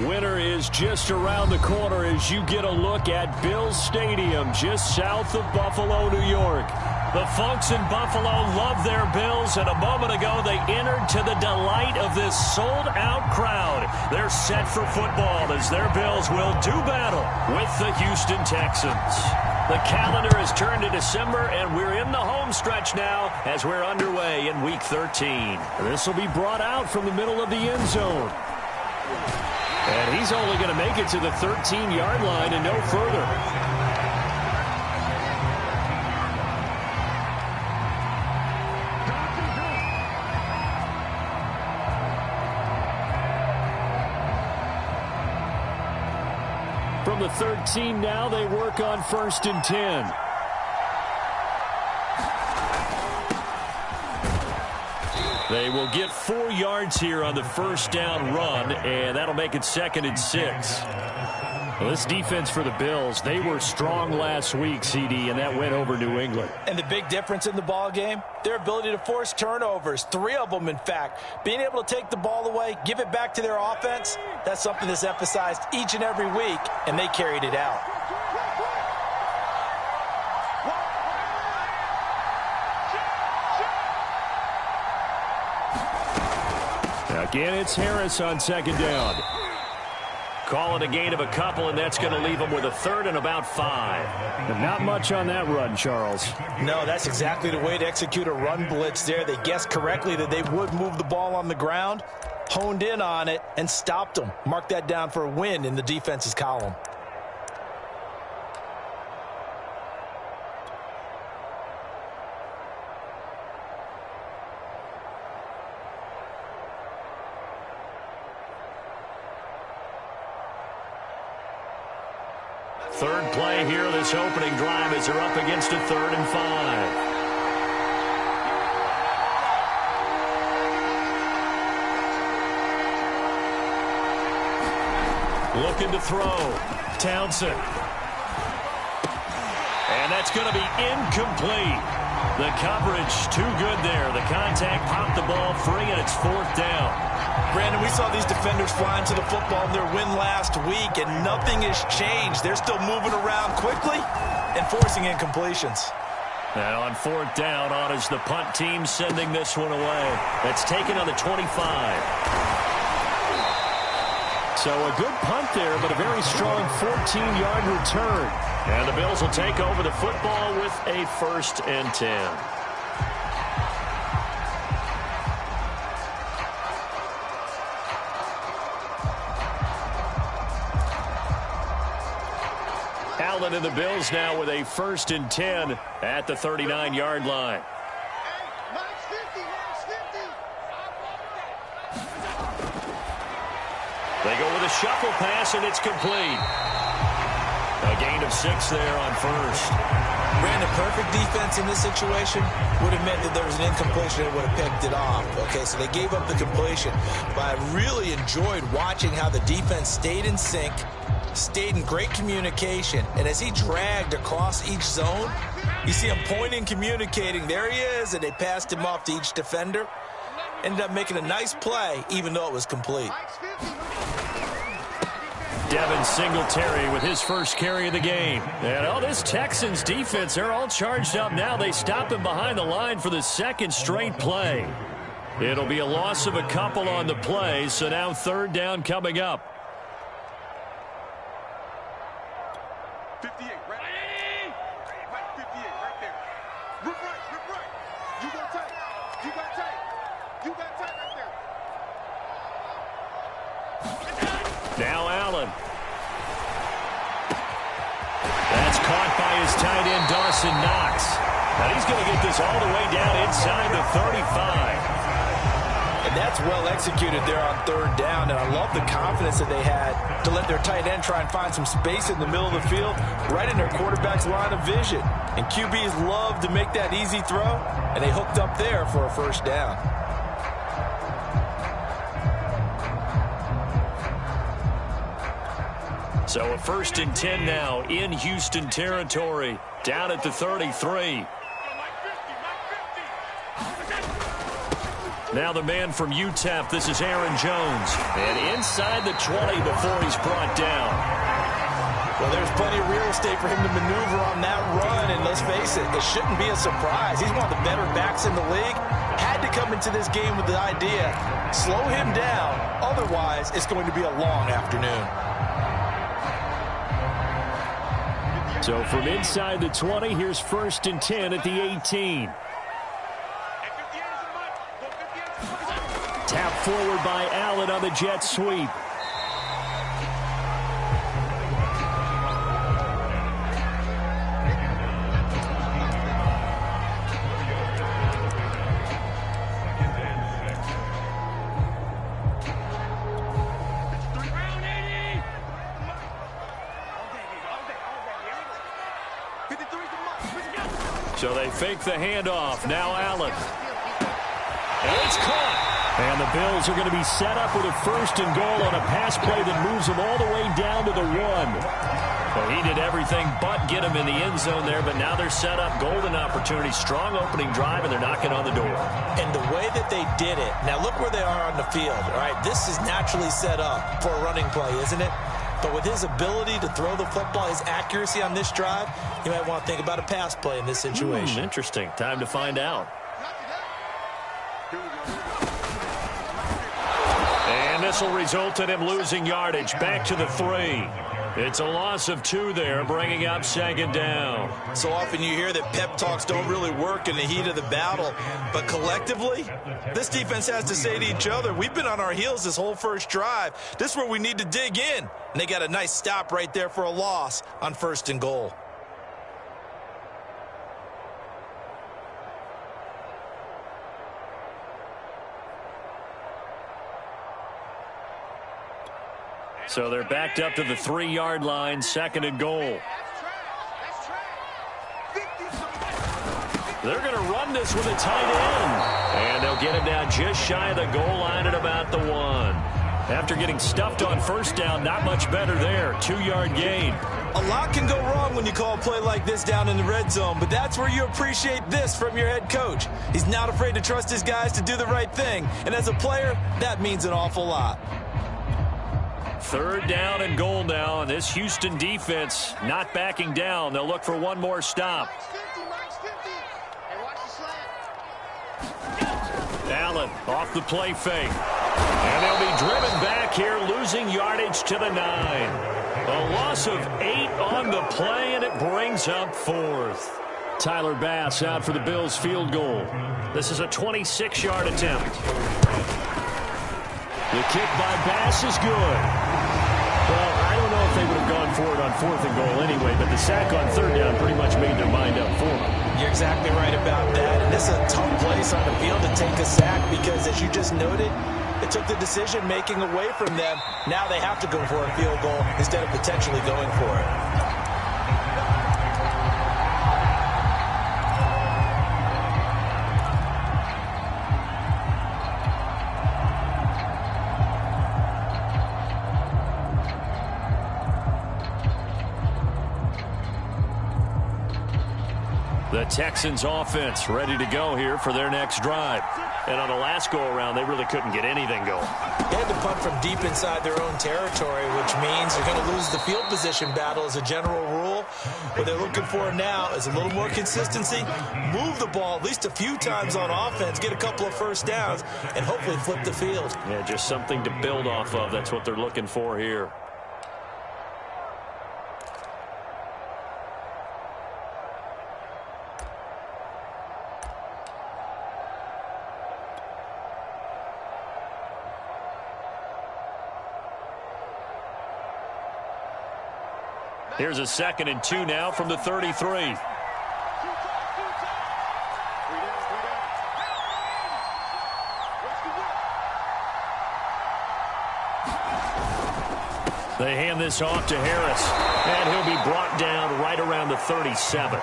Winter is just around the corner as you get a look at Bills Stadium just south of Buffalo, New York. The folks in Buffalo love their Bills, and a moment ago they entered to the delight of this sold-out crowd. They're set for football as their Bills will do battle with the Houston Texans. The calendar has turned to December, and we're in the home stretch now as we're underway in Week 13. This will be brought out from the middle of the end zone. And he's only going to make it to the 13-yard line and no further. From the 13 now, they work on 1st and 10. They will get 4 yards here on the first down run, and that'll make it 2nd and 6. Well, this defense for the Bills, they were strong last week, CD, and that went over New England. And the big difference in the ball game, their ability to force turnovers, 3 of them, in fact. Being able to take the ball away, give it back to their offense, that's something that's emphasized each and every week, and they carried it out. Again, it's Harris on 2nd down. Call it a gain of a couple, and that's going to leave them with a 3rd and about 5. And not much on that run, Charles. No, that's exactly the way to execute a run blitz there. They guessed correctly that they would move the ball on the ground, honed in on it, and stopped them. Mark that down for a win in the defense's column. Third play here, this opening drive, as they're up against a 3rd and 5. Looking to throw. Townsend. And that's going to be incomplete. The coverage too good there. The contact popped the ball free, and it's 4th down. Brandon, we saw these defenders flying to the football in their win last week, and nothing has changed. They're still moving around quickly and forcing incompletions. And on 4th down, on is the punt team sending this one away. That's taken on the 25. So a good punt there, but a very strong 14-yard return. And the Bills will take over the football with a 1st and 10. Allen and the Bills now with a 1st and 10 at the 39-yard line. They go with a shuffle pass, and it's complete. A gain of 6 there on 1st. Brandon, perfect defense in this situation would have meant that there was an incompletion and would have picked it off. Okay, so they gave up the completion. But I really enjoyed watching how the defense stayed in sync, stayed in great communication, and as he dragged across each zone, you see him pointing, communicating. There he is, and they passed him off to each defender. Ended up making a nice play, even though it was complete. Devin Singletary with his first carry of the game. And this Texans defense, they're all charged up now. They stop him behind the line for the 2nd straight play. It'll be a loss of a couple on the play, so now 3rd down coming up. 58, right? 58, right there. Rip right. You got tight. You got tight right there. Now Allen. That's caught by his tight end, Dawson Knox. Now he's going to get this all the way down inside the 35. And that's well executed there on 3rd down, and I love the confidence that they had to let their tight end try and find some space in the middle of the field, right in their quarterback's line of vision. And QBs love to make that easy throw, and they hooked up there for a 1st down. So a 1st and 10 now in Houston territory, down at the 33. Now the man from UTEP, this is Aaron Jones. And inside the 20 before he's brought down. Well, there's plenty of real estate for him to maneuver on that run, and let's face it, it shouldn't be a surprise. He's one of the better backs in the league. Had to come into this game with the idea, slow him down, otherwise it's going to be a long afternoon. So from inside the 20, here's 1st and 10 at the 18. Tap forward by Allen on the jet sweep. So they fake the handoff. Now Allen. And it's caught. And the Bills are going to be set up with a 1st and goal on a pass play that moves them all the way down to the 1. Well, he did everything but get him in the end zone there, but now they're set up. Golden opportunity, strong opening drive, and they're knocking on the door. And the way that they did it, now look where they are on the field, all right? This is naturally set up for a running play, isn't it? But with his ability to throw the football, his accuracy on this drive, you might want to think about a pass play in this situation. Interesting. Time to find out. And this will result in him losing yardage. Back to the 3. It's a loss of 2 there, bringing up 2nd down. So often you hear that pep talks don't really work in the heat of the battle. But collectively, this defense has to say to each other, we've been on our heels this whole first drive. This is where we need to dig in. And they got a nice stop right there for a loss on 1st and goal. So they're backed up to the 3-yard line, 2nd and goal. They're going to run this with a tight end. And they'll get him down just shy of the goal line at about the 1. After getting stuffed on 1st down, not much better there. 2-yard gain. A lot can go wrong when you call a play like this down in the red zone, but that's where you appreciate this from your head coach. He's not afraid to trust his guys to do the right thing. And as a player, that means an awful lot. 3rd down and goal now, and this Houston defense not backing down. They'll look for one more stop. Allen off the play fake. And they'll be driven back here, losing yardage to the 9. A loss of 8 on the play, and it brings up 4th. Tyler Bass out for the Bills field goal. This is a 26-yard attempt. The kick by Bass is good. Well, I don't know if they would have gone for it on 4th and goal anyway, but the sack on 3rd down pretty much made their mind up for them. You're exactly right about that. And this is a tough place on the field to take a sack because, as you just noted, it took the decision-making away from them. Now they have to go for a field goal instead of potentially going for it. The Texans offense ready to go here for their next drive. And on the last go-around, they really couldn't get anything going. They had to punt from deep inside their own territory, which means they're going to lose the field position battle as a general rule. What they're looking for now is a little more consistency, move the ball at least a few times on offense, get a couple of 1st downs, and hopefully flip the field. Yeah, just something to build off of. That's what they're looking for here. Here's a 2nd and 2 now from the 33. They hand this off to Harris, and he'll be brought down right around the 37.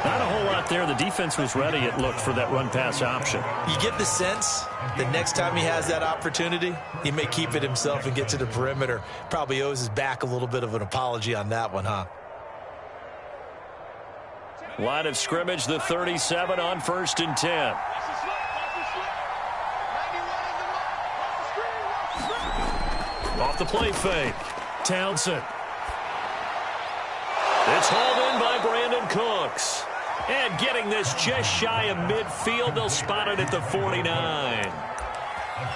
Not a whole lot there. The defense was ready, it looked, for that run-pass option. You get the sense that next time he has that opportunity, he may keep it himself and get to the perimeter. Probably owes his back a little bit of an apology on that one, huh? Line of scrimmage, the 37 on 1st and 10. Off the play fake. Townsend. It's hauled in by Brandon Cooks. And getting this just shy of midfield, they'll spot it at the 49.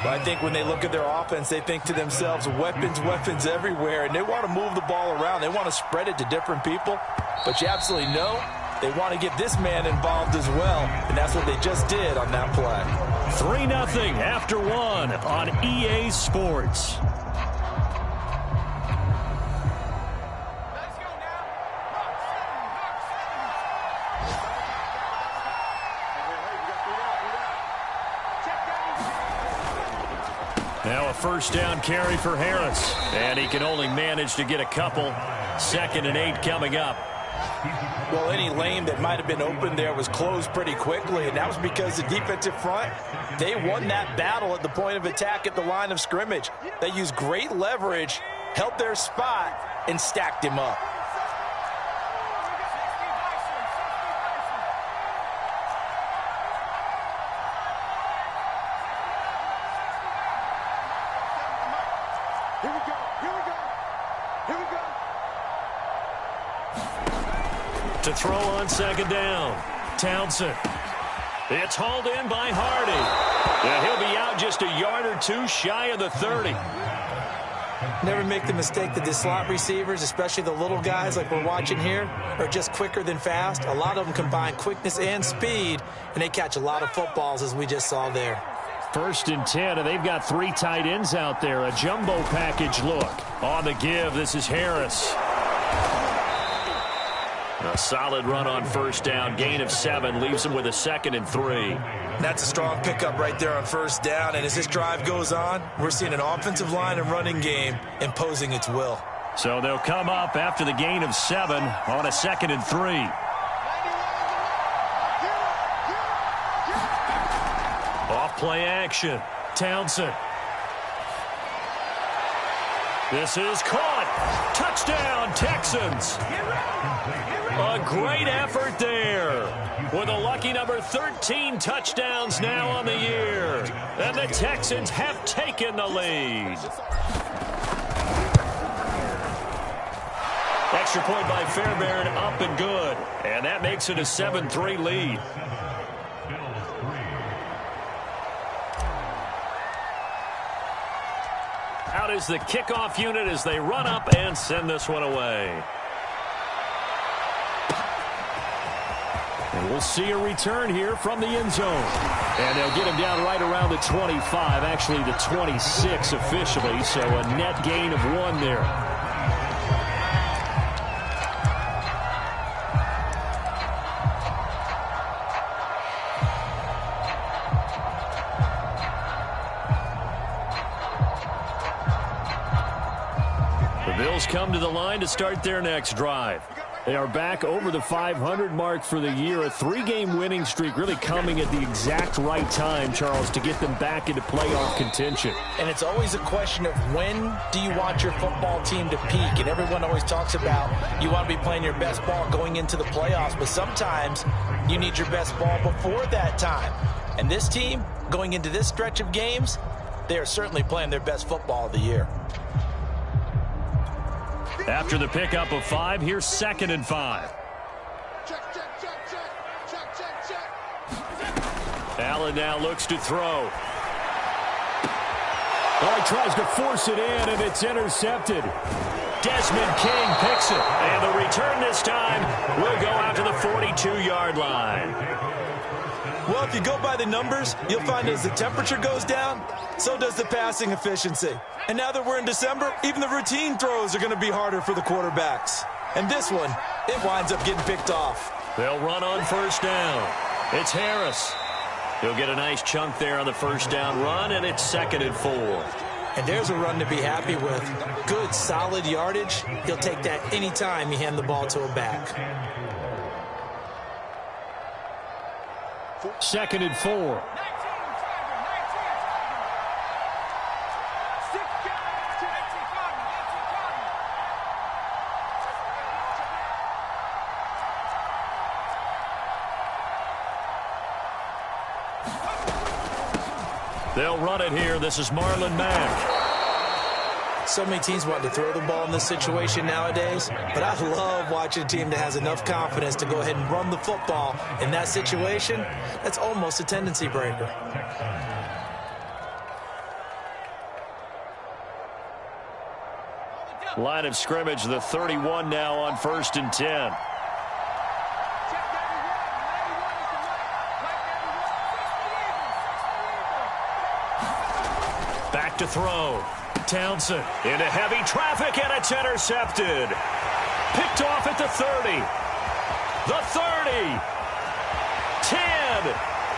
But I think when they look at their offense, they think to themselves, weapons, weapons everywhere, and they want to move the ball around. They want to spread it to different people. But you absolutely know they want to get this man involved as well, and that's what they just did on that play. 3-0 after one on EA Sports. Now a first down carry for Harris. And he can only manage to get a couple. 2nd and 8 coming up. Well, any lane that might have been open there was closed pretty quickly, and that was because the defensive front, they won that battle at the point of attack at the line of scrimmage. They used great leverage, held their spot, and stacked him up. To throw on 2nd down. Townsend. It's hauled in by Hardy. Yeah, he'll be out just a yard or two shy of the 30. Never make the mistake that the slot receivers, especially the little guys like we're watching here, are just quicker than fast. A lot of them combine quickness and speed, and they catch a lot of footballs, as we just saw there. 1st and 10, and they've got 3 tight ends out there. A jumbo package look. On the give, this is Harris. A solid run on 1st down. Gain of 7 leaves him with a 2nd and 3. That's a strong pickup right there on 1st down. And as this drive goes on, we're seeing an offensive line and running game imposing its will. So they'll come up after the gain of 7 on a 2nd and 3. Off play action. Townsend. This is caught. Touchdown, Texans. A great effort there. With a lucky number 13 touchdowns now on the year. And the Texans have taken the lead. Extra point by Fairbairn, up and good. And that makes it a 7-3 lead. Out is the kickoff unit as they run up and send this one away. And we'll see a return here from the end zone. And they'll get him down right around the 25, actually the 26 officially, so a net gain of 1 there. The Bills come to the line to start their next drive. They are back over the 500 mark for the year. A 3-game winning streak really coming at the exact right time, Charles, to get them back into playoff contention. And it's always a question of when do you want your football team to peak? And everyone always talks about you want to be playing your best ball going into the playoffs, but sometimes you need your best ball before that time. And this team, going into this stretch of games, they are certainly playing their best football of the year. After the pickup of 5, here's 2nd and 5. Allen now looks to throw. Oh, he tries to force it in, and it's intercepted. Desmond King picks it, and the return this time will go out to the 42-yard line. Well, if you go by the numbers, you'll find as the temperature goes down, so does the passing efficiency. And now that we're in December, even the routine throws are going to be harder for the quarterbacks. And this one, it winds up getting picked off. They'll run on 1st down. It's Harris. He'll get a nice chunk there on the 1st down run, and it's 2nd and 4. And there's a run to be happy with. Good, solid yardage. He'll take that anytime you hand the ball to a back. 2nd and 4. They'll run it here. This is Marlon Mack. So many teams want to throw the ball in this situation nowadays, but I love watching a team that has enough confidence to go ahead and run the football. In that situation, that's almost a tendency breaker. Line of scrimmage, the 31 now on 1st and 10. Back to throw. Townsend into heavy traffic, and it's intercepted. Picked off at the 30. The 30. 10.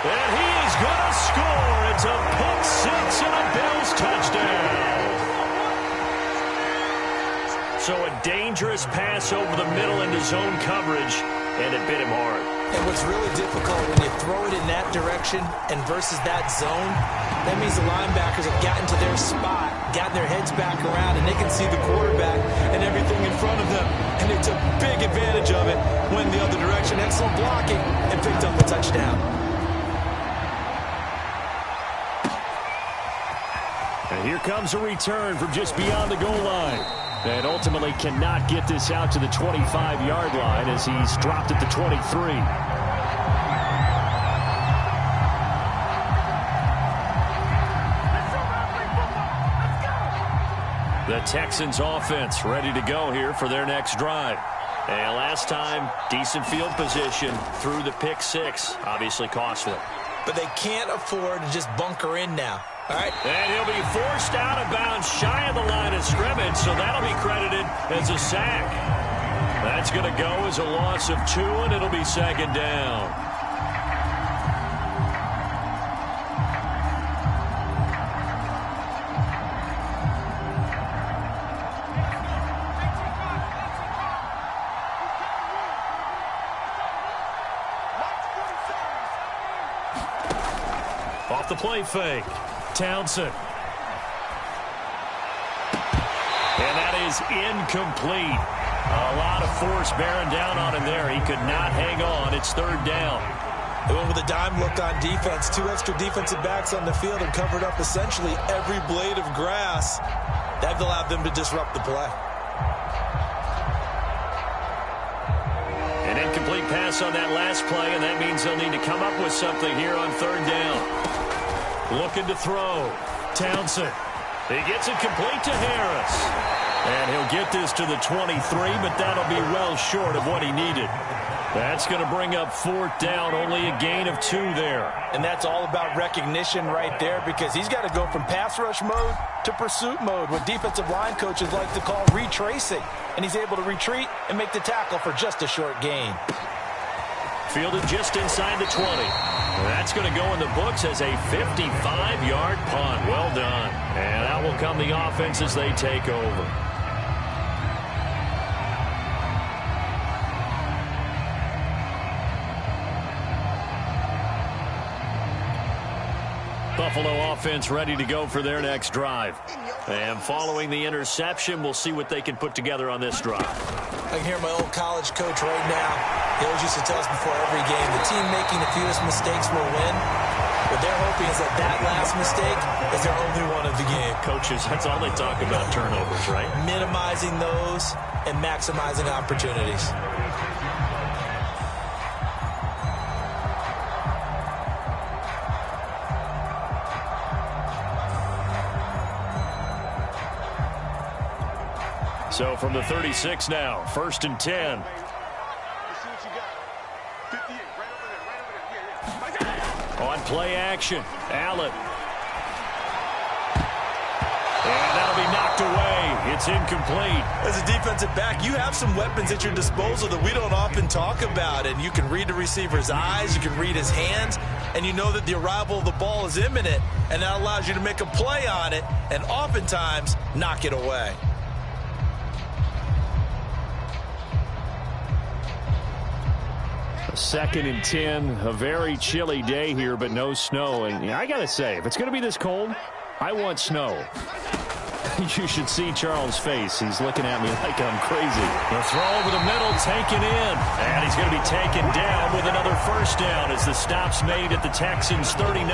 And he is going to score. It's a pick six and a Bills touchdown. So a dangerous pass over the middle into zone coverage, and it bit him hard. And what's really difficult when you throw it in that direction and versus that zone, that means the linebackers have gotten to their spot, gotten their heads back around, and they can see the quarterback and everything in front of them. And they took big advantage of it, went the other direction, excellent blocking, and picked up the touchdown. And here comes a return from just beyond the goal line. And ultimately cannot get this out to the 25-yard line as he's dropped at the 23. The Texans offense ready to go here for their next drive. And last time, decent field position through the pick six. Obviously cost them. But they can't afford to just bunker in now. All right. And he'll be forced out of bounds shy of the line of scrimmage, so that'll be credited as a sack. That's going to go as a loss of 2, and it'll be 2nd down. Off the play fake. Townsend. And that is incomplete. A lot of force bearing down on him there. He could not hang on. It's 3rd down. They went with a dime look on defense. 2 extra defensive backs on the field and covered up essentially every blade of grass. That allowed them to disrupt the play. An incomplete pass on that last play, and that means they'll need to come up with something here on 3rd down. Looking to throw. Townsend. He gets it complete to Harris. And he'll get this to the 23, but that'll be well short of what he needed. That's going to bring up 4th down, only a gain of 2 there. And that's all about recognition right there, because he's got to go from pass rush mode to pursuit mode, what defensive line coaches like to call retracing. And he's able to retreat and make the tackle for just a short gain. Fielded just inside the 20. That's going to go in the books as a 55-yard punt. Well done. And out will come the offense as they take over. Buffalo offense ready to go for their next drive. And following the interception, we'll see what they can put together on this drive. I can hear my old college coach right now. He always used to tell us before every game, the team making the fewest mistakes will win. What they're hoping is that last mistake is their only one of the game. Coaches, that's all they talk about, turnovers, right? Minimizing those and maximizing opportunities. So from the 36 now, 1st and 10. On play action, Allen. And that'll be knocked away. It's incomplete. As a defensive back, you have some weapons at your disposal that we don't often talk about. And you can read the receiver's eyes, you can read his hands, and you know that the arrival of the ball is imminent. And that allows you to make a play on it and oftentimes knock it away. Second and 10, a very chilly day here, but no snow. And I got to say, if it's going to be this cold, I want snow. You should see Charles' face. He's looking at me like I'm crazy. The throw over the middle, taken in. And he's going to be taken down with another 1st down as the stop's made at the Texans' 39.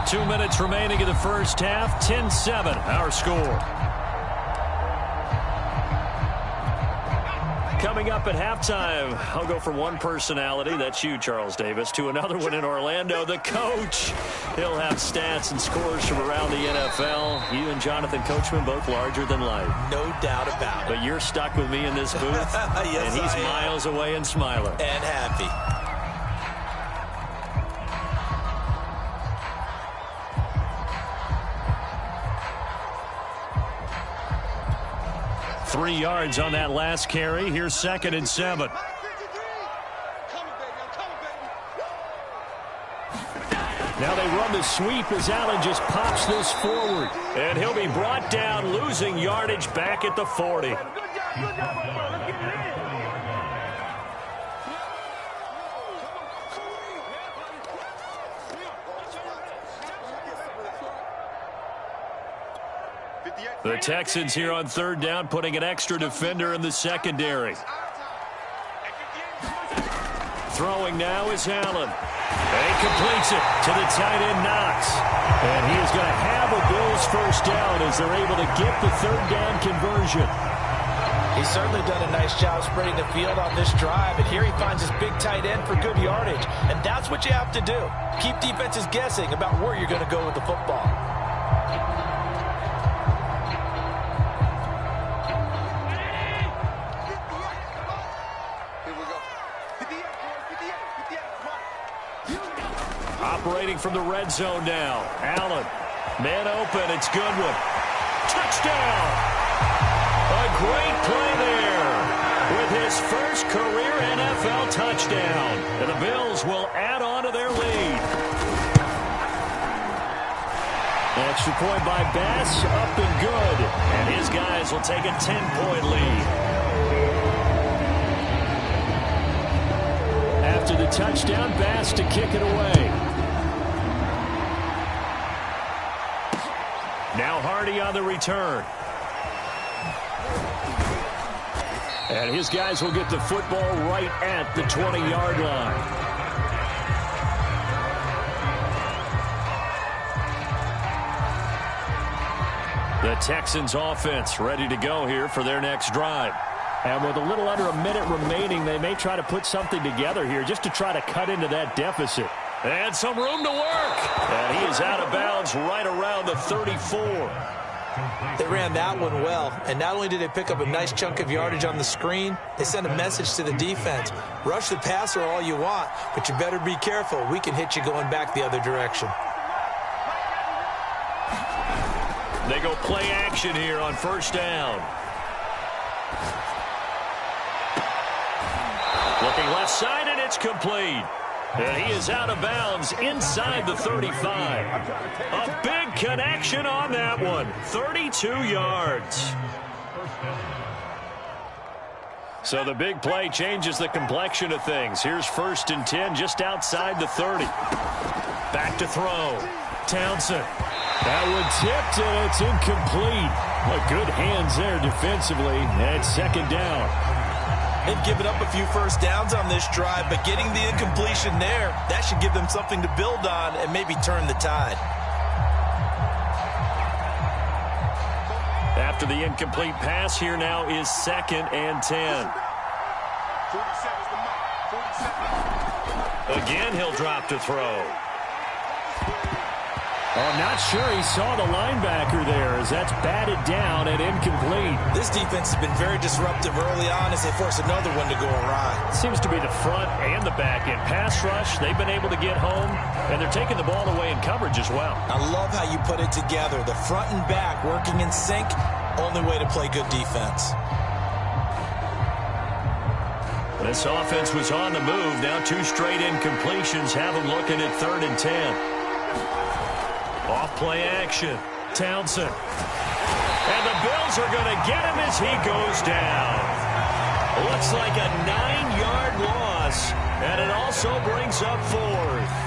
2 minutes remaining in the first half. 10-7, our score. Coming up at halftime, I'll go from one personality, that's you, Charles Davis, to another one in Orlando, the coach. He'll have stats and scores from around the NFL. You and Jonathan Coachman both larger than life. No doubt about it. But you're stuck with me in this booth, yes, and he's miles away and smiling. And happy. Three yards on that last carry. Here's 2nd and 7. Now they run the sweep as Allen just pops this forward. And he'll be brought down, losing yardage back at the 40. The Texans here on 3rd down, putting an extra defender in the secondary. Throwing now is Allen. And he completes it to the tight end, Knox. And he is going to have a Bills first down as they're able to get the 3rd down conversion. He's certainly done a nice job spreading the field on this drive. And here he finds his big tight end for good yardage. And that's what you have to do. Keep defenses guessing about where you're going to go with the football. Operating from the red zone now. Allen. Man open. It's Goodwin. Touchdown. A great play there with his first career NFL touchdown. And the Bills will add on to their lead. Extra point by Bass. Up and good. And his guys will take a 10-point lead. After the touchdown, Bass to kick it away. Now Hardy on the return. And his guys will get the football right at the 20-yard line. The Texans offense ready to go here for their next drive. And with a little under a minute remaining, they may try to put something together here just to try to cut into that deficit. And some room to work. And he is out of bounds right around the 34. They ran that one well. And not only did they pick up a nice chunk of yardage on the screen, they sent a message to the defense. Rush the passer all you want, but you better be careful. We can hit you going back the other direction. They go play action here on 1st down. Looking left side, and it's complete. And he is out of bounds inside the 35. A big connection on that one. 32 yards. So the big play changes the complexion of things. Here's 1st and 10 just outside the 30. Back to throw. Townsend. That one tipped, and it's incomplete. Good hands there defensively. And 2nd down. They've given up a few first downs on this drive, but getting the incompletion there, that should give them something to build on and maybe turn the tide. After the incomplete pass, here now is 2nd and 10. Again, he'll drop to throw. I'm not sure he saw the linebacker there as that's batted down and incomplete. This defense has been very disruptive early on as they force another one to go awry. Seems to be the front and the back end. Pass rush, they've been able to get home, and they're taking the ball away in coverage as well. I love how you put it together. The front and back working in sync, only way to play good defense. This offense was on the move. Now 2 straight incompletions have them looking at 3rd and 10. Off play action. Townsend. And the Bills are going to get him as he goes down. Looks like a 9-yard loss, and it also brings up 4th.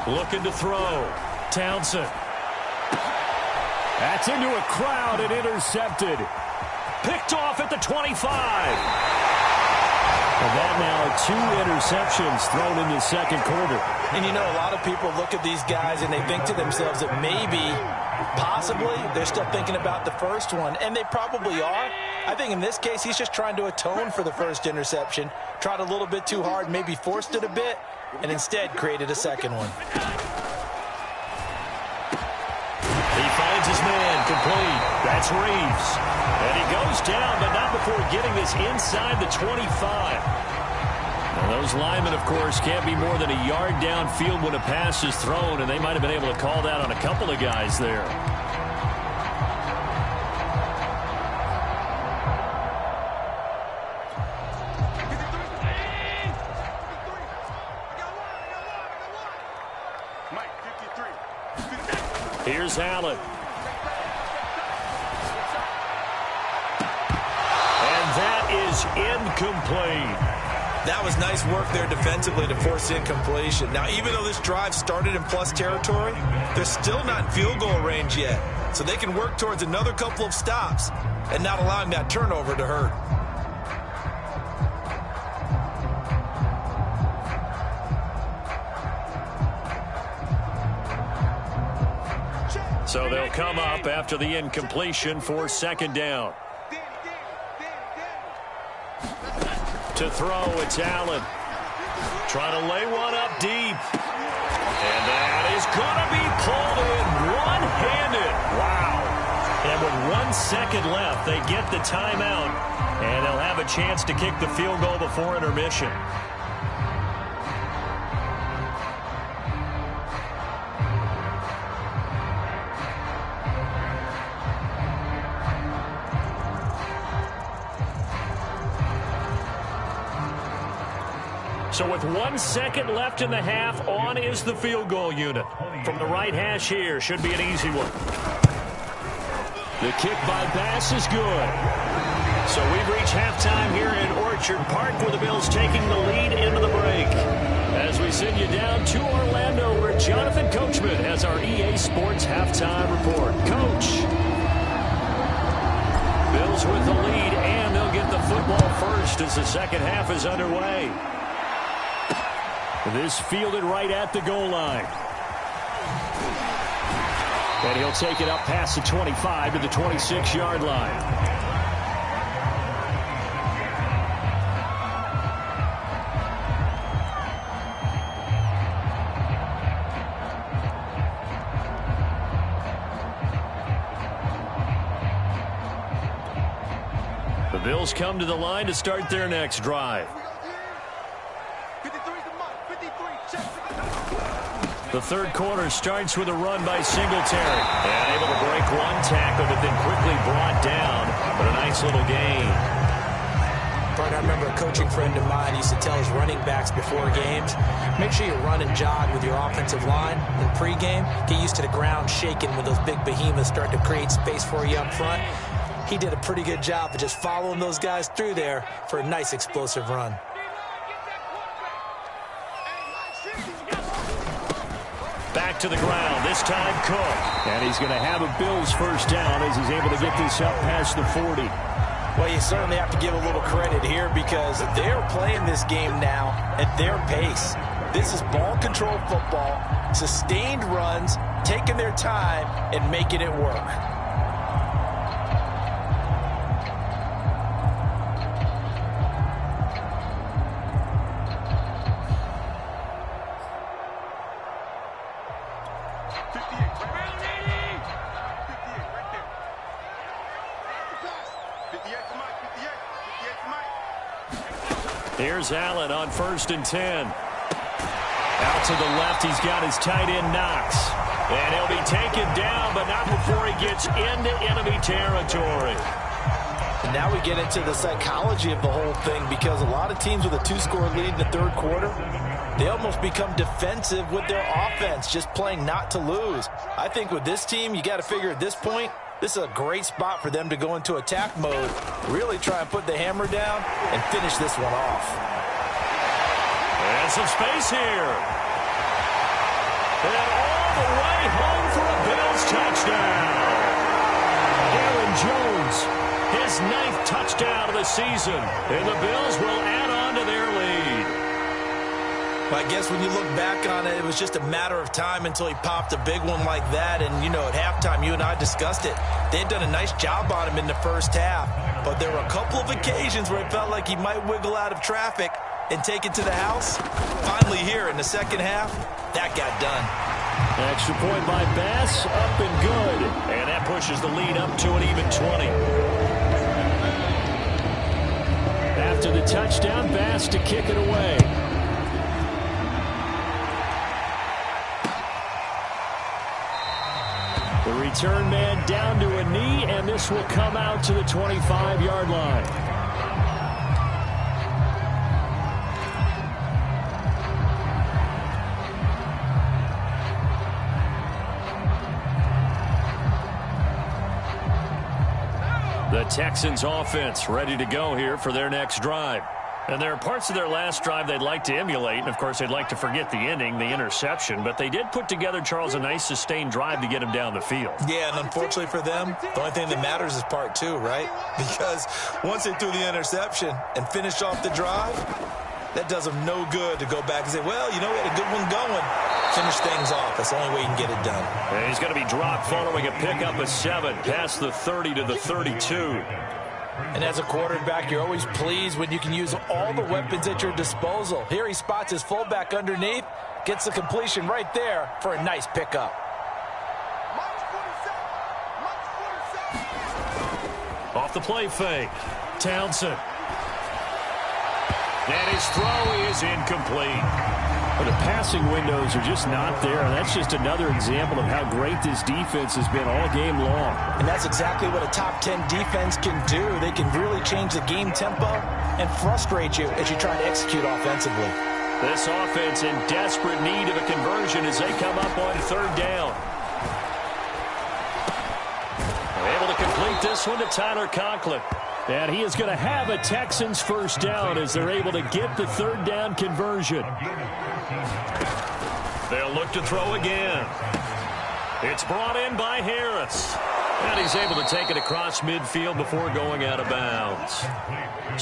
Looking to throw. Townsend. That's into a crowd and intercepted. Picked off at the 25. And that now 2 interceptions thrown in the second quarter. And you know, a lot of people look at these guys and they think to themselves that maybe, possibly, they're still thinking about the first one. And they probably are. I think in this case, he's just trying to atone for the first interception. Tried a little bit too hard, maybe forced it a bit, and instead created a second one. He finds his man complete. That's Reeves. And he goes down, but not before getting this inside the 25. And those linemen, of course, can't be more than a yard downfield when a pass is thrown, and they might have been able to call that on a couple of guys there. Here's Allen. And that is incomplete. That was nice work there defensively to force incompletion. Now, even though this drive started in plus territory, they're still not in field goal range yet. So they can work towards another couple of stops and not allowing that turnover to hurt. So they'll come up after the incompletion for second down. To throw, it's Allen. Trying to lay one up deep. And that is going to be pulled in one-handed. Wow. And with 1 second left, they get the timeout. And they'll have a chance to kick the field goal before intermission. So with 1 second left in the half, on is the field goal unit. From the right hash here, should be an easy one. The kick by Bass is good. So we've reached halftime here in Orchard Park, where the Bills taking the lead into the break. As we send you down to Orlando, where Jonathan Coachman has our EA Sports halftime report. Coach. Bills with the lead, and they'll get the football first as the second half is underway. This fielded right at the goal line. And he'll take it up past the 25 to the 26-yard line. The Bills come to the line to start their next drive. The third quarter starts with a run by Singletary. And able to break one tackle, but then quickly brought down. But a nice little gain. I remember a coaching friend of mine used to tell his running backs before games, make sure you run and jog with your offensive line in pregame. Get used to the ground shaking when those big behemoths start to create space for you up front. He did a pretty good job of just following those guys through there for a nice explosive run. Back to the ground, this time Cook. And he's going to have a Bills first down as he's able to get this up past the 40. Well, you certainly have to give a little credit here because they're playing this game now at their pace. This is ball control football, sustained runs, taking their time and making it work. Here's Allen on 1st and 10. Out to the left, he's got his tight end Knox. And he'll be taken down, but not before he gets into enemy territory. And now we get into the psychology of the whole thing because a lot of teams with a 2-score lead in the third quarter, they almost become defensive with their offense, just playing not to lose. I think with this team, you got to figure at this point, this is a great spot for them to go into attack mode, really try and put the hammer down and finish this one off. And some space here. And all the way home for a Bills touchdown. Aaron Jones, his 9th touchdown of the season. And the Bills will add on to their lead. I guess when you look back on it, it was just a matter of time until he popped a big one like that. And, you know, at halftime, you and I discussed it. They had done a nice job on him in the first half. But there were a couple of occasions where it felt like he might wiggle out of traffic and take it to the house. Finally here in the second half, that got done. Extra point by Bass, up and good. And that pushes the lead up to an even 20. After the touchdown, Bass to kick it away. The return man down to a knee, and this will come out to the 25-yard line. The Texans offense ready to go here for their next drive. And there are parts of their last drive they'd like to emulate. And, of course, they'd like to forget the ending, the interception. But they did put together, Charles, a nice sustained drive to get him down the field. Yeah, and unfortunately for them, the only thing that matters is part 2, right? Because once they threw the interception and finished off the drive, that does them no good to go back and say, well, you know, we had a good one going. Finish things off. That's the only way you can get it done. And he's going to be dropped following a pickup of 7 past the 30 to the 32. And as a quarterback, you're always pleased when you can use all the weapons at your disposal. Here he spots his fullback underneath, gets the completion right there for a nice pickup. Off the play fake, Townsend. And his throw is incomplete. But the passing windows are just not there. And that's just another example of how great this defense has been all game long. And that's exactly what a top 10 defense can do. They can really change the game tempo and frustrate you as you try to execute offensively. This offense in desperate need of a conversion as they come up on 3rd down. They're able to complete this one to Tyler Conklin. And he is going to have a Texans first down as they're able to get the 3rd down conversion. They'll look to throw again. It's brought in by Harris. And he's able to take it across midfield before going out of bounds.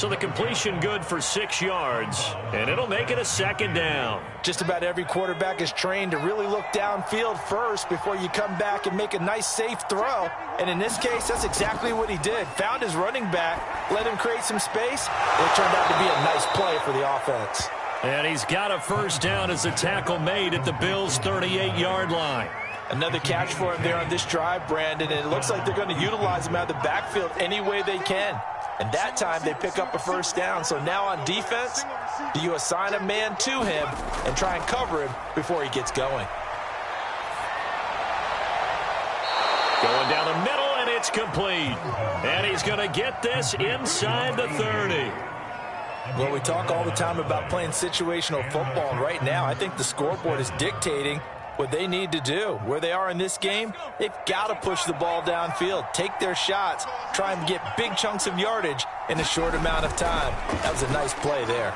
So the completion good for 6 yards, and it'll make it a 2nd down. Just about every quarterback is trained to really look downfield first before you come back and make a nice, safe throw. And in this case, that's exactly what he did. Found his running back, let him create some space. It turned out to be a nice play for the offense. And he's got a first down as the tackle made at the Bills' 38-yard line. Another catch for him there on this drive, Brandon, and it looks like they're going to utilize him out of the backfield any way they can. And that time they pick up a first down. So now on defense, do you assign a man to him and try and cover him before he gets going? Going down the middle, and it's complete. And he's going to get this inside the 30. Well, we talk all the time about playing situational football, and right now I think the scoreboard is dictating what they need to do. Where they are in this game, they've got to push the ball downfield, take their shots, try and get big chunks of yardage in a short amount of time. That was a nice play there.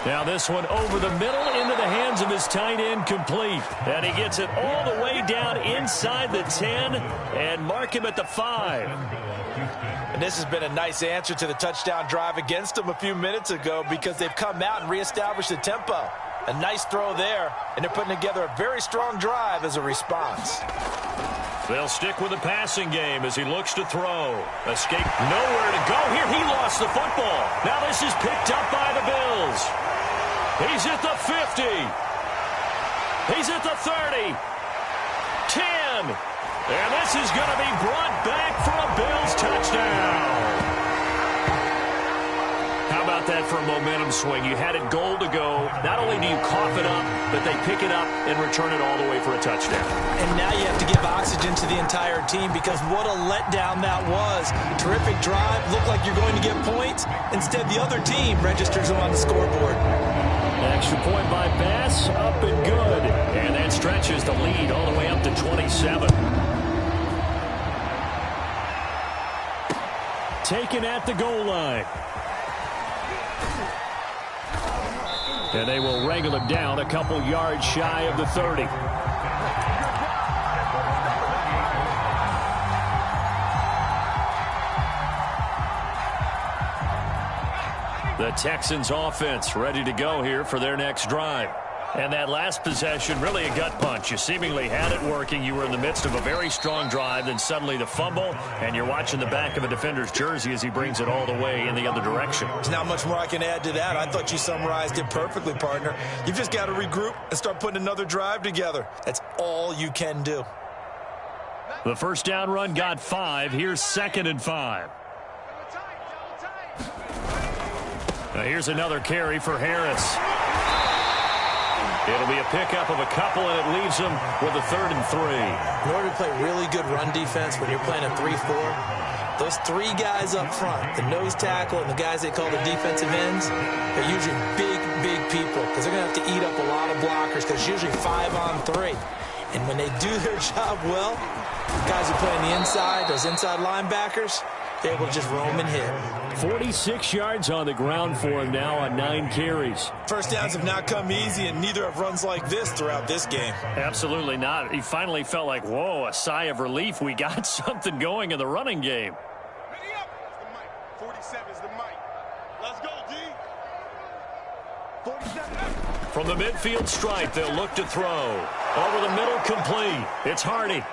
Now this one over the middle into the hands of his tight end, complete. And he gets it all the way down inside the 10 and mark him at the 5. And this has been a nice answer to the touchdown drive against them a few minutes ago because they've come out and reestablished the tempo. A nice throw there, and they're putting together a very strong drive as a response. They'll stick with the passing game as he looks to throw. Escape, nowhere to go here. He lost the football. Now this is picked up by the Bills. He's at the 50. He's at the 30. 10. And this is going to be brought back for a Bills touchdown. How about that for a momentum swing? You had it goal to go. Not only do you cough it up, but they pick it up and return it all the way for a touchdown. And now you have to give oxygen to the entire team because what a letdown that was. Terrific drive. Looked like you're going to get points. Instead, the other team registers them on the scoreboard. Extra point by Bass, up and good. And that stretches the lead all the way up to 27. Taken at the goal line. And they will wrangle him down a couple yards shy of the 30. The Texans offense ready to go here for their next drive. And that last possession, really a gut punch. You seemingly had it working. You were in the midst of a very strong drive, then suddenly the fumble, and you're watching the back of a defender's jersey as he brings it all the way in the other direction. There's not much more I can add to that. I thought you summarized it perfectly, partner. You've just got to regroup and start putting another drive together. That's all you can do. The first down run got 5. Here's 2nd and 5. Now here's another carry for Harris. It'll be a pickup of a couple, and it leaves them with a 3rd and 3. In order to play really good run defense when you're playing a 3-4, those 3 guys up front, the nose tackle and the guys they call the defensive ends, they're usually big people because they're going to have to eat up a lot of blockers because it's usually 5 on 3. And when they do their job well, guys who play on the inside, those inside linebackers, they're able to just roam and hit. 46 yards on the ground for him now on 9 carries. First downs have not come easy, and neither have runs like this throughout this game. Absolutely not. He finally felt like, whoa, a sigh of relief. We got something going in the running game. Ready up. It's the mic. 47 is the mic. Let's go, D. 47. From the midfield stripe, they'll look to throw. Over the middle, complete. It's Hardy.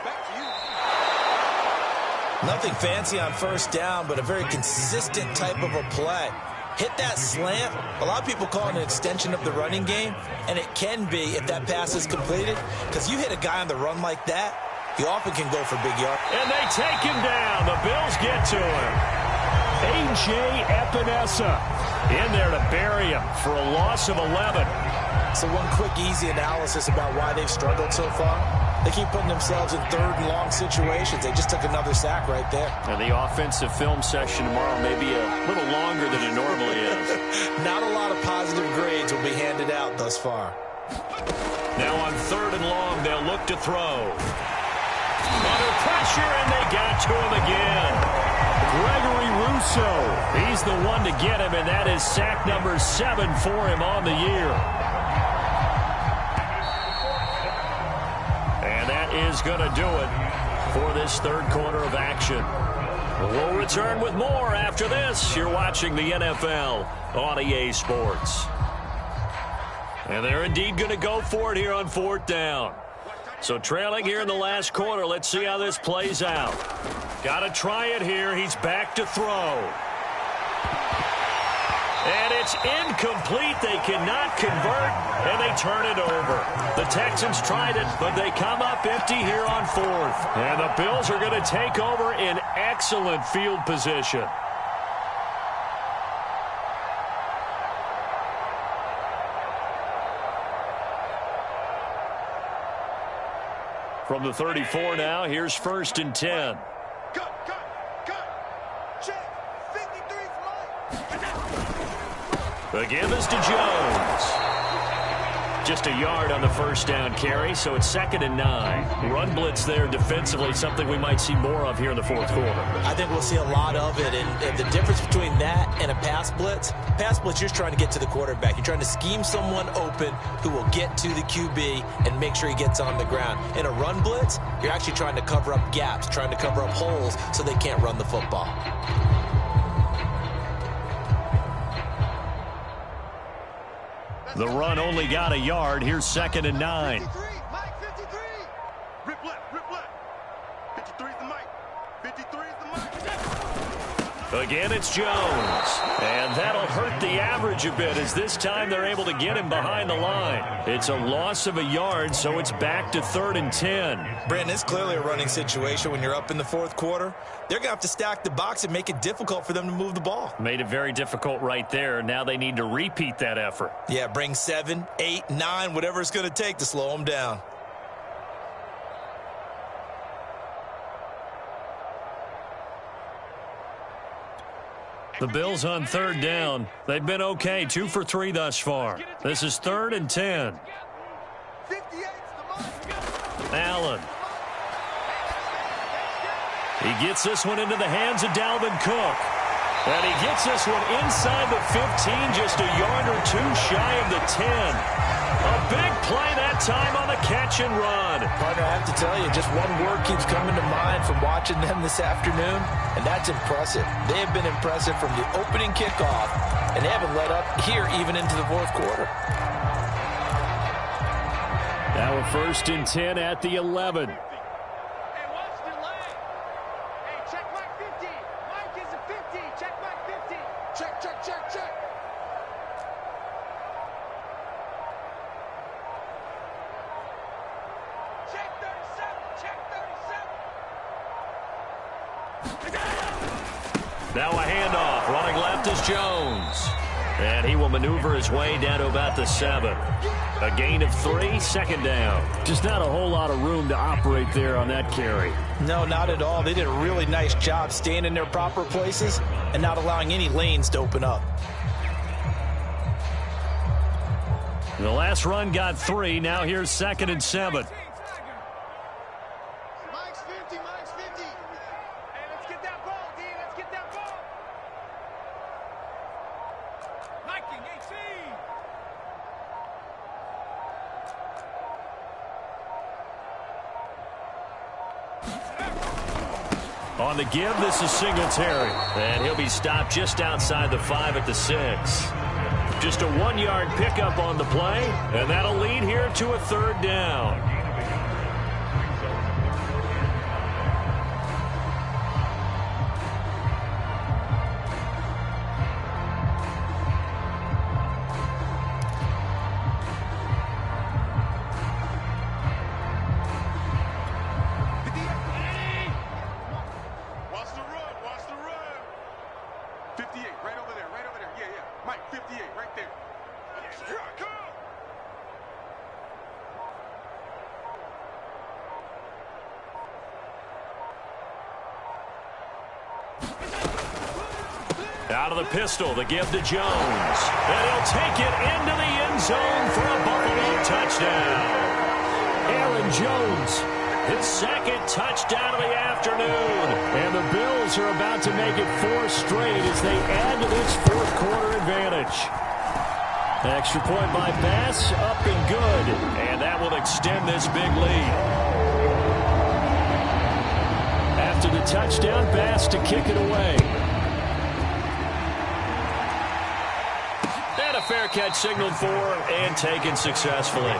Nothing fancy on first down, but a very consistent type of a play. Hit that slant. A lot of people call it an extension of the running game, and it can be if that pass is completed, because you hit a guy on the run like that, he often can go for big yards. And they take him down. The Bills get to him. A.J. Epinesa in there to bury him for a loss of 11. So one quick, easy analysis about why they've struggled so far. They keep putting themselves in 3rd and long situations. They just took another sack right there. And the offensive film session tomorrow may be a little longer than it normally is. Not a lot of positive grades will be handed out thus far. Now on 3rd and long, they'll look to throw. Under pressure, and they got to him again. Gregory Rousseau, he's the one to get him, and that is sack number 7 for him on the year. And that is going to do it for this 3rd quarter of action. We'll return with more after this. You're watching the NFL on EA Sports. And they're indeed going to go for it here on 4th down. So trailing here in the last quarter, let's see how this plays out. Got to try it here. He's back to throw. And it's incomplete. They cannot convert, and they turn it over. The Texans tried it, but they come up empty here on 4th. And the Bills are going to take over in excellent field position. From the 34 now, here's 1st and 10. The give is to Jones. Just a yard on the first down carry, so it's 2nd and 9. Run blitz there defensively, something we might see more of here in the 4th quarter. I think we'll see a lot of it, and the difference between that and a pass blitz, you're just trying to get to the quarterback. You're trying to scheme someone open who will get to the QB and make sure he gets on the ground. In a run blitz, you're actually trying to cover up gaps, trying to cover up holes so they can't run the football. The run only got a yard. Here's 2nd and 9. 53, Mike 53. Rip left, rip left. 53 is the Mike. 53 is the Mike. Again, it's Jones. And that'll hurt the average a bit as this time they're able to get him behind the line. It's a loss of a yard, so it's back to 3rd and 10. Brandon, it's clearly a running situation when you're up in the 4th quarter. They're going to have to stack the box and make it difficult for them to move the ball. Made it very difficult right there. Now they need to repeat that effort. Yeah, bring 7, 8, 9, whatever it's going to take to slow them down. The Bills on 3rd down. They've been okay, 2 for 3 thus far. This is 3rd and 10. Allen. He gets this one into the hands of Dalvin Cook. And he gets this one inside the 15, just a yard or two shy of the 10. A big play that time on the catch and run. Partner, I have to tell you, just one word keeps coming to mind from watching them this afternoon, and that's impressive. They have been impressive from the opening kickoff, and they haven't let up here even into the fourth quarter. Now a 1st and 10 at the 11. Now a handoff. Running left is Jones. And he will maneuver his way down to about the 7. A gain of 3, 2nd down. Just not a whole lot of room to operate there on that carry. No, not at all. They did a really nice job staying in their proper places and not allowing any lanes to open up. The last run got 3. Now here's 2nd and 7. On the give, this is Singletary. And he'll be stopped just outside the 5 at the 6. Just a 1-yard pickup on the play, and that'll lead here to a 3rd down. Out of the pistol, the give to Jones. And he'll take it into the end zone for a Buffalo touchdown. Aaron Jones, his 2nd touchdown of the afternoon. And the Bills are about to make it 4 straight as they add to this 4th quarter advantage. Extra point by Bass, up and good. And that will extend this big lead. After the touchdown, Bass to kick it away. And a fair catch signaled for and taken successfully.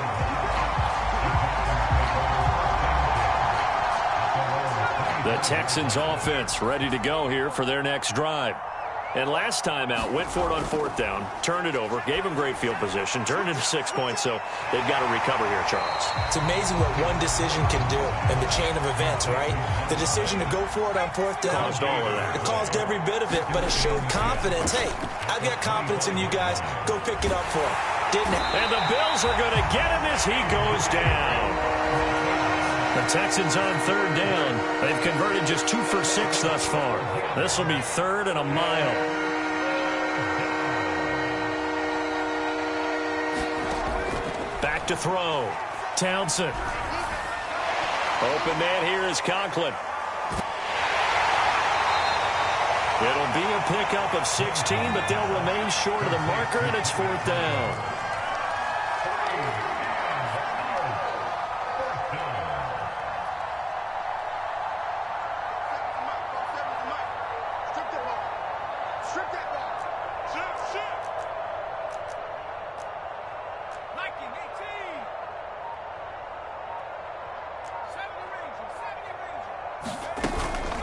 The Texans offense ready to go here for their next drive. And last time out, went for it on 4th down, turned it over, gave them great field position, turned into 6 points, so they've got to recover here, Charles. It's amazing what one decision can do in the chain of events, right? The decision to go for it on 4th down. Caused all of that. It caused every bit of it, but it showed confidence. Hey, I've got confidence in you guys. Go pick it up for him. Didn't it? And the Bills are going to get him as he goes down. The Texans on 3rd down. They've converted just 2 for 6 thus far. This will be 3rd and a mile. Back to throw. Townsend. Open man here is Conklin. It'll be a pickup of 16, but they'll remain short of the marker, and it's 4th down.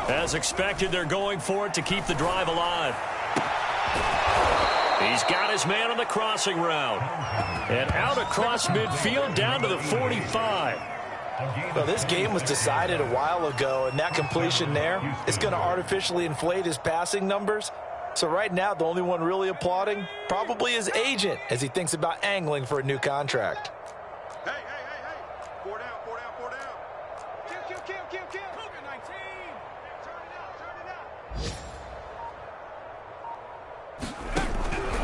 As expected, they're going for it to keep the drive alive. He's got his man on the crossing route. And out across midfield down to the 45. Well, this game was decided a while ago, and that completion there is going to artificially inflate his passing numbers. So right now, the only one really applauding probably his agent as he thinks about angling for a new contract. Hey. 4 down. Kill. Cougar 19. Turn it out.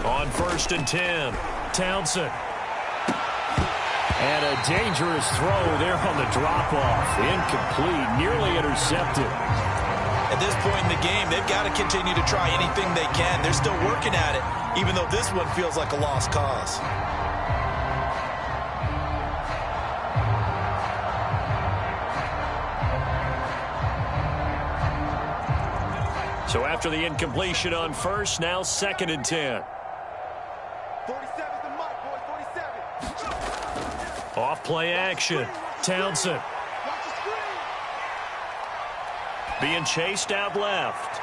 On 1st and 10, Townsend. And a dangerous throw there on the drop-off. Incomplete, nearly intercepted. At this point in the game, they've got to continue to try anything they can. They're still working at it, even though this one feels like a lost cause. So after the incompletion on first, now 2nd and 10. 47's the mark, boys, 47. Off play action. Townsend. Watch the screen. Being chased out left.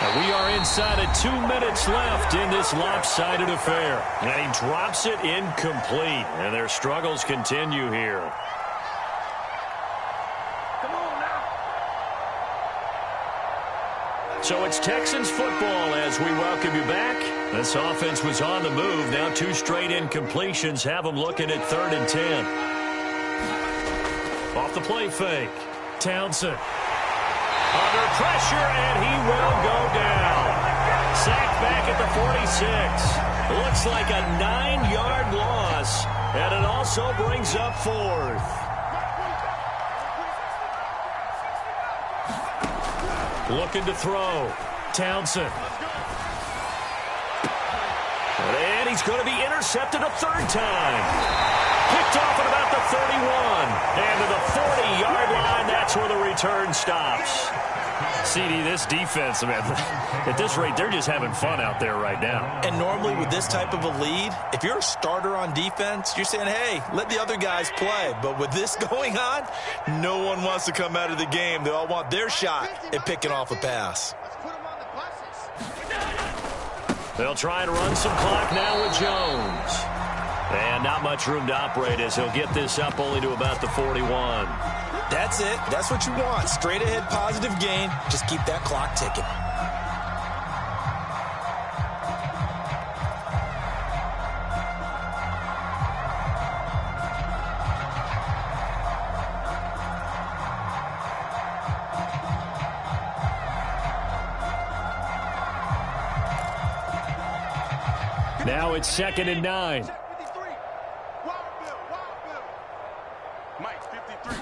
And we are inside of 2 minutes left in this lopsided affair. And he drops it incomplete. And their struggles continue here. Come on now. So it's Texans football as we welcome you back. This offense was on the move. Now 2 straight incompletions have them looking at 3rd and 10. Off the play fake. Townsend. Under pressure, and he will go down. Sacked back at the 46. Looks like a 9-yard loss, and it also brings up 4th. Looking to throw. Townsend. And he's going to be intercepted a 3rd time. Picked off at about the 31. And to the 40-yard line, that's where the return stops. CD, this defense, man, at this rate, they're just having fun out there right now. And normally with this type of a lead, if you're a starter on defense, you're saying, hey, let the other guys play. But with this going on, no one wants to come out of the game. They all want their shot at picking off a pass. Let's put them on the buses. They'll try and run some clock now with Jones. And not much room to operate as he'll get this up only to about the 41. That's it. That's what you want. Straight ahead positive gain. Just keep that clock ticking. Now it's 2nd and 9. Check 53. Wild Bill. Mike, 53.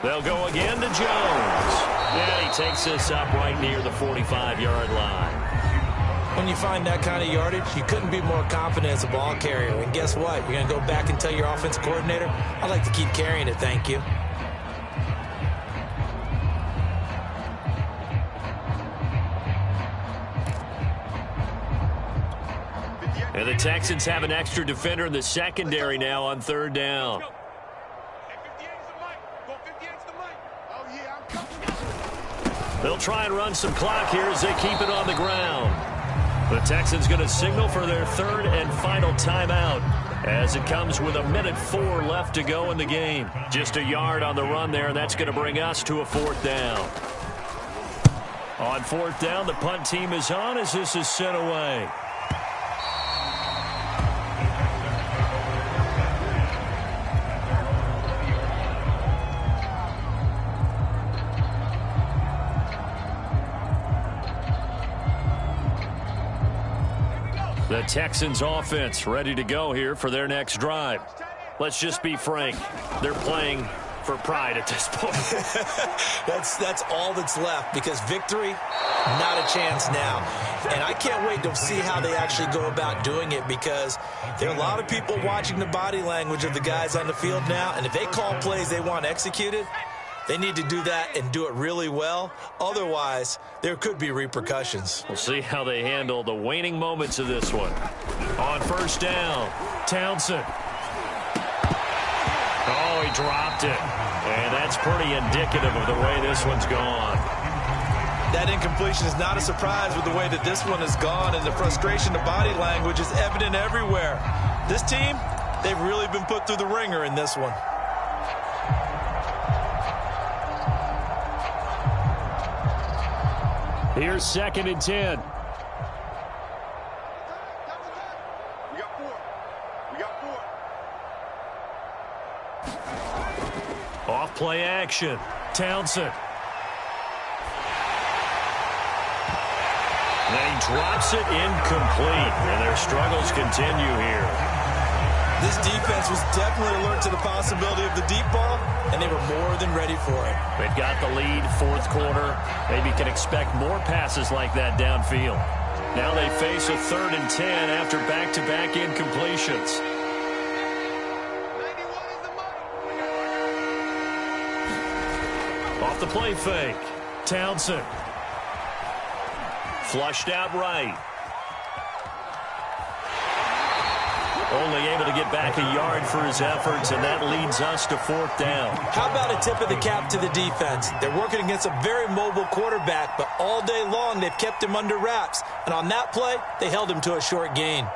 They'll go again to Jones. And he takes this up right near the 45-yard line. When you find that kind of yardage, you couldn't be more confident as a ball carrier. And guess what? You're going to go back and tell your offensive coordinator, I'd like to keep carrying it, thank you. And the Texans have an extra defender in the secondary now on 3rd down. Hey, 58's the mic. Go 58's the mic. Oh, yeah, I'm coming. They'll try and run some clock here as they keep it on the ground. The Texans going to signal for their 3rd and final timeout as it comes with 1:04 left to go in the game. Just a yard on the run there, and that's going to bring us to a 4th down. On 4th down, the punt team is on as this is sent away. The Texans offense ready to go here for their next drive. Let's just be frank. They're playing for pride at this point. That's all that's left because victory, not a chance now. And I can't wait to see how they actually go about doing it because there are a lot of people watching the body language of the guys on the field now. And if they call plays they want executed, they need to do that and do it really well. Otherwise, there could be repercussions. We'll see how they handle the waning moments of this one. On 1st down, Townsend. Oh, he dropped it. And that's pretty indicative of the way this one's gone. That incompletion is not a surprise with the way that this one has gone, and the frustration, the body language is evident everywhere. This team, they've really been put through the ringer in this one. Here's 2nd and 10. We got 4. We got 4. Off play action. Townsend. And he drops it incomplete. And their struggles continue here. This defense was definitely alert to the possibility of the deep ball, and they were more than ready for it. They've got the lead, fourth quarter. Maybe can expect more passes like that downfield. Now they face a 3rd and 10 after back-to-back incompletions. Off the play fake. Townsend. Flushed out right. Only able to get back a yard for his efforts, and that leads us to 4th down. How about a tip of the cap to the defense? They're working against a very mobile quarterback, but all day long they've kept him under wraps. And on that play, they held him to a short gain.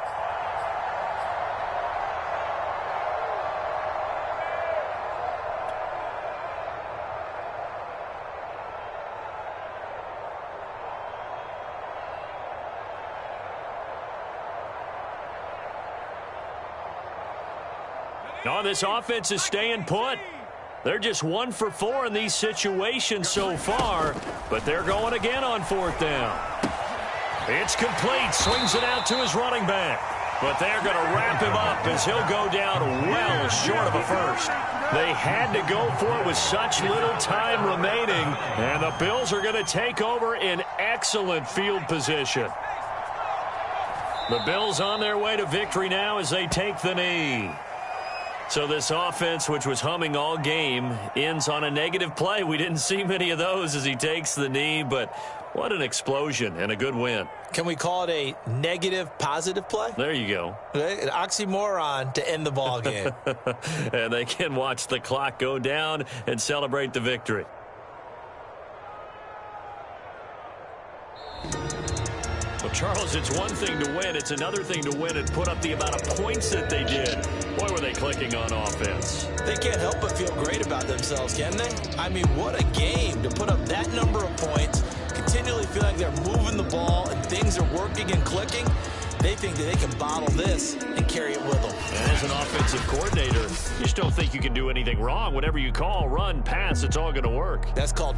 Oh, this offense is staying put. They're just 1 for 4 in these situations so far, but they're going again on 4th down. It's complete. Swings it out to his running back. But they're going to wrap him up as he'll go down well short of a first. They had to go for it with such little time remaining, and the Bills are going to take over in excellent field position. The Bills on their way to victory now as they take the knee. So this offense, which was humming all game, ends on a negative play. We didn't see many of those as he takes the knee, but what an explosion and a good win. Can we call it a negative positive play? There you go. An oxymoron to end the ball game. And they can watch the clock go down and celebrate the victory. Well, Charles, it's one thing to win. It's another thing to win and put up the amount of points that they did. Boy, were they clicking on offense. They can't help but feel great about themselves, can they? I mean, what a game to put up that number of points, continually feel like they're moving the ball and things are working and clicking. They think that they can bottle this and carry it with them. And as an offensive coordinator, you just don't think you can do anything wrong. Whatever you call, run, pass, it's all going to work. That's called